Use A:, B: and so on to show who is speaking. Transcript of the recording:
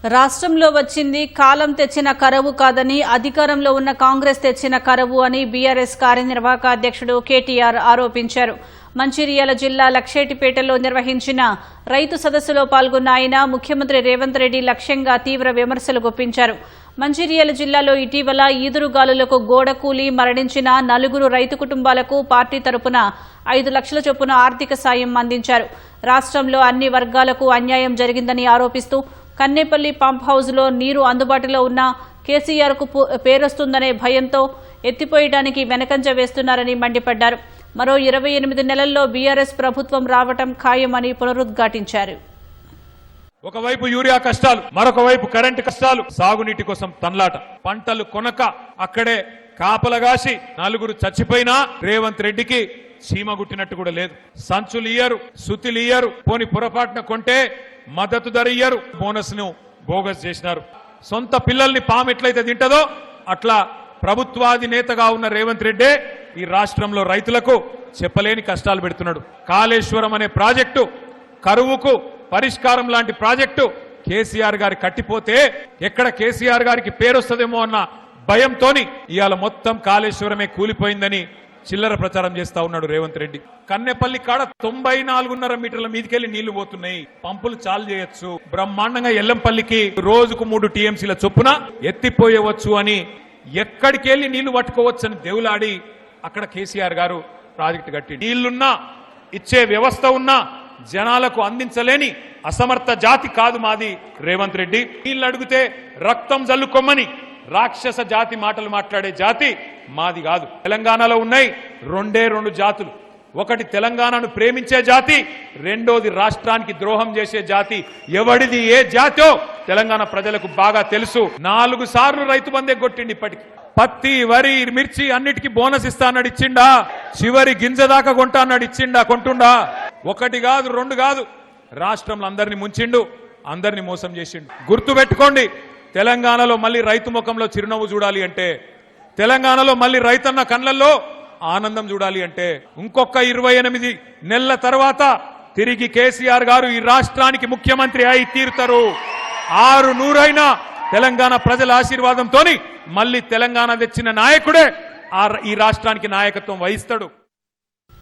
A: రాష్ట్రంలో వచ్చింది కాలం తెచ్చిన కరవు కాదని అధికారంలో ఉన్న కాంగ్రెస్ తెచ్చిన కరవు అని బీఆర్ఎస్ కార్యనిర్వాహక అధ్యక్షుడు కేటీఆర్ ఆరోపించారు. మంచిర్యాల జిల్లా లక్షేటిపేటలో నిర్వహించిన రైతు సదస్సులో పాల్గొన్న ఆయన ముఖ్యమంత్రి రేవంత్ రెడ్డి లక్ష్యంగా తీవ్ర విమర్శలు గుప్పించారు. మంచిర్యాల జిల్లాలో ఇటీవల ఈదురుగాలులకు గోడ కూలి మరణించిన 4 రైతు కుటుంబాలకు పార్టీ తరపున 5 లక్షల చొప్పున ఆర్థిక సాయం అందించారు. రాష్ట్రంలో అన్ని వర్గాలకు అన్యాయం జరిగిందని ఆరోపిస్తూ కన్నేపల్లి పంప్ హౌజ్లో నీరు అందుబాటులో ఉన్న కేసీఆర్కు పేరొస్తుందనే భయంతో ఎత్తిపోయడానికి వెనకంజ వేస్తున్నారని మండిపడ్డారు. మరో 28 నెలల్లో బీఆర్ఎస్ ప్రభుత్వం రావటం ఖాయమని పునరుద్ఘాటించారు.
B: ఒకవైపు యూరియా కష్టాలు, మరొక వైపు కరెంటు కష్టాలు, సాగునీటి కోసం తన్లాట, పంటలు కొనక అక్కడే కాపలగాసి 4 చచ్చిపోయినా రేవంత్ రెడ్డికి చీమ గుట్టినట్టు కూడా లేదు. సంచులు ఇయ్యరు, సుతిలు ఇయ్యరు, పోని పొరపాటున కొంటే మద్దతు ధర ఇయ్యరు, బోనస్ ను బోగస్ చేసినారు. సొంత పిల్లల్ని పాము ఎట్లయితే తింటదో అట్లా ప్రభుత్వాధినేతగా ఉన్న రేవంత్ రెడ్డే ఈ రాష్ట్రంలో రైతులకు చెప్పలేని కష్టాలు పెడుతున్నాడు. కాళేశ్వరం అనే ప్రాజెక్టు కరువుకు పరిష్కారం లాంటి ప్రాజెక్టు కేసీఆర్ గారి కట్టిపోతే ఎక్కడ కేసీఆర్ గారికి పేరొస్తుందేమో అన్న భయంతోని ఇవాళ మొత్తం కాళేశ్వరమే కూలిపోయిందని చిల్లర ప్రచారం చేస్తా ఉన్నాడు రేవంత్ రెడ్డి. కన్నెపల్లి కాడ 94.5 మీటర్ల మీదకెళ్లి నీళ్లు పోతున్నాయి. పంపులు చాలు చేయొచ్చు, బ్రహ్మాండంగా ఎల్లంపల్లికి రోజుకు 3 టీఎంసీల చొప్పున ఎత్తిపోయవచ్చు అని ఎక్కడికెళ్లి నీళ్లు పట్టుకోవచ్చు అని దేవులాడి అక్కడ కేసీఆర్ గారు ప్రాజెక్టు కట్టి నీళ్లున్నా ఇచ్చే వ్యవస్థ ఉన్నా జనాలకు అందించలేని అసమర్థ జాతి కాదు మాది రేవంత్ రెడ్డి. నీళ్లు అడిగితే రక్తం జల్లుకొమ్మని రాక్షస జాతి మాటలు మాట్లాడే జాతి మాది కాదు. తెలంగాణలో ఉన్నాయి 2 జాతులు. ఒకటి తెలంగాణను ప్రేమించే జాతి, రెండోది రాష్ట్రానికి ద్రోహం చేసే జాతి. ఎవడిది ఏ జాతో తెలంగాణ ప్రజలకు బాగా తెలుసు. 4 సార్లు రైతు బందే కొట్టిండి. ఇప్పటికి పత్తి, వరి, మిర్చి అన్నిటికీ బోనస్ ఇస్తా అన్నాడు, ఇచ్చిండా? చివరి గింజ దాకా కొంటా అన్నాడు, ఇచ్చిండా? కొంటుండా? 1 కాదు 2 కాదు, రాష్ట్రంలో అందరినీ ముంచిండు, అందరినీ మోసం చేసిండు. గుర్తు పెట్టుకోండి, తెలంగాణలో మళ్ళీ రైతు ముఖంలో చిరునవ్వు చూడాలి అంటే, తెలంగాణలో మళ్ళీ రైతన్న కళ్ళల్లో ఆనందం చూడాలి అంటే ఇంకొక 28 నెలల తర్వాత తిరిగి కేసీఆర్ గారు ఈ రాష్ట్రానికి ముఖ్యమంత్రి అయి తీరుతారు. 600 తెలంగాణ ప్రజల ఆశీర్వాదంతో మళ్ళీ తెలంగాణ తెచ్చిన నాయకుడే ఈ రాష్ట్రానికి నాయకత్వం వహిస్తాడు.